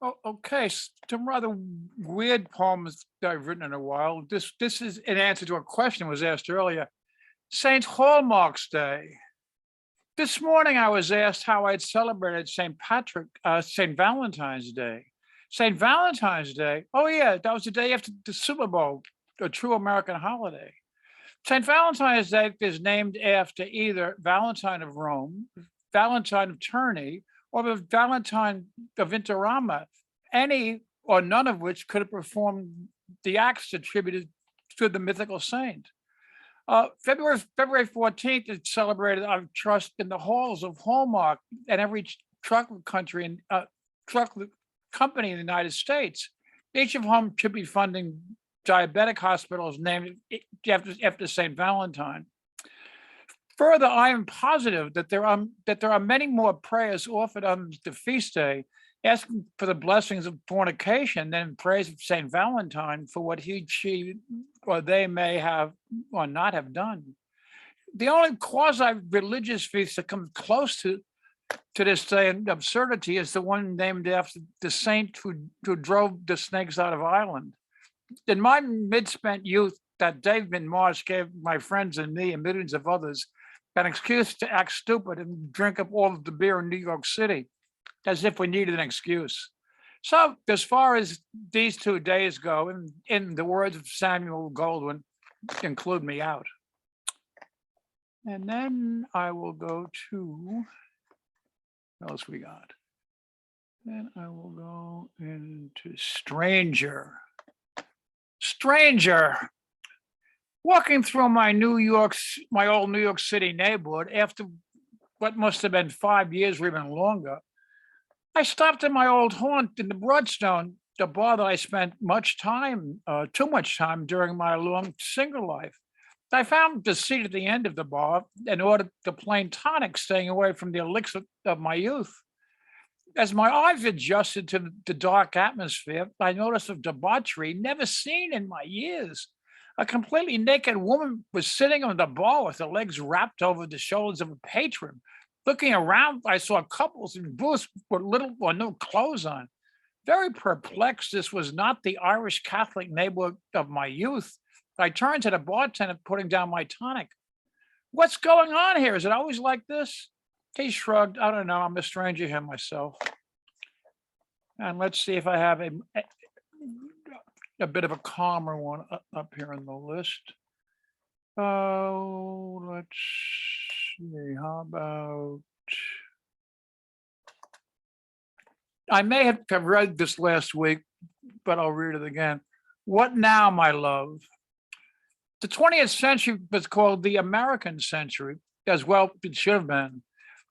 Oh, okay. Some rather weird poems that I've written in a while. This is in answer to a question was asked earlier. Saint Hallmark's Day. This morning I was asked how I'd celebrated Saint Valentine's Day. Saint Valentine's Day. Oh yeah, that was the day after the Super Bowl, a true American holiday. Saint Valentine's Day is named after either Valentine of Rome, Valentine of Tourney, or the Valentine of Interama, any or none of which could have performed the acts attributed to the mythical saint. February 14th is celebrated, I trust, in the halls of Hallmark and every chocolate country and chocolate company in the United States, each of whom should be funding diabetic hospitals named after Saint Valentine. Further, I am positive that there are many more prayers offered on the feast day, asking for the blessings of fornication than in praise of Saint Valentine for what he, she, or they may have or not have done. The only quasi-religious feast that comes close to this day in absurdity is the one named after the saint who drove the snakes out of Ireland. In my mid-spent youth, that Dave in March gave my friends and me and millions of others an excuse to act stupid and drink up all of the beer in New York City, as if we needed an excuse. So, as far as these 2 days go, in the words of Samuel Goldwyn, include me out. And then I will go to, what else we got? Then I will go into Stranger. Stranger. Walking through my old New York City neighborhood after what must have been 5 years or even longer, I stopped at my old haunt in the Broadstone, the bar that I spent too much time during my long single life. I found the seat at the end of the bar and ordered the plain tonic, staying away from the elixir of my youth. As my eyes adjusted to the dark atmosphere, I noticed a debauchery never seen in my years. A completely naked woman was sitting on the bar with her legs wrapped over the shoulders of a patron. Looking around, I saw couples in booths with little or no clothes on. Very perplexed, this was not the Irish Catholic neighborhood of my youth. I turned to the bartender, putting down my tonic. What's going on here? Is it always like this? He shrugged. I don't know. I'm a stranger here myself. And let's see if I have a bit of a calmer one up here on the list. Oh, let's see. How about? I may have read this last week, but I'll read it again. What now, my love? The 20th century was called the American century, as well it should have been.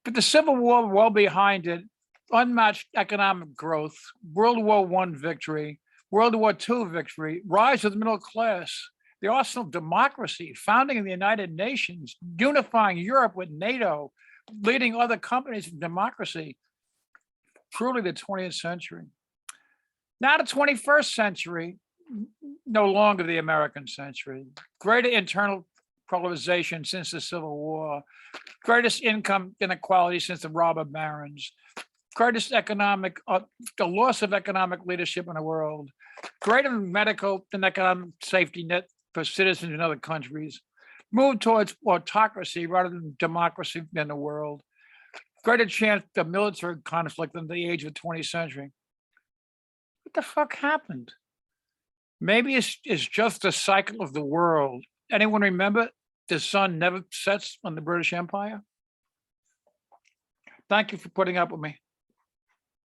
But the Civil War well behind it, unmatched economic growth, World War I victory, World War II victory, rise of the middle class, the arsenal of democracy, founding of the United Nations, unifying Europe with NATO, leading other companies in democracy. Truly the 20th century. Now the 21st century, no longer the American century. Greater internal polarization since the Civil War, greatest income inequality since the robber barons, greatest the loss of economic leadership in the world, greater medical and economic safety net for citizens in other countries, move towards autocracy rather than democracy in the world, greater chance of military conflict in the age of the 20th century. What the fuck happened? Maybe it's just the cycle of the world. Anyone remember the sun never sets on the British Empire? Thank you for putting up with me.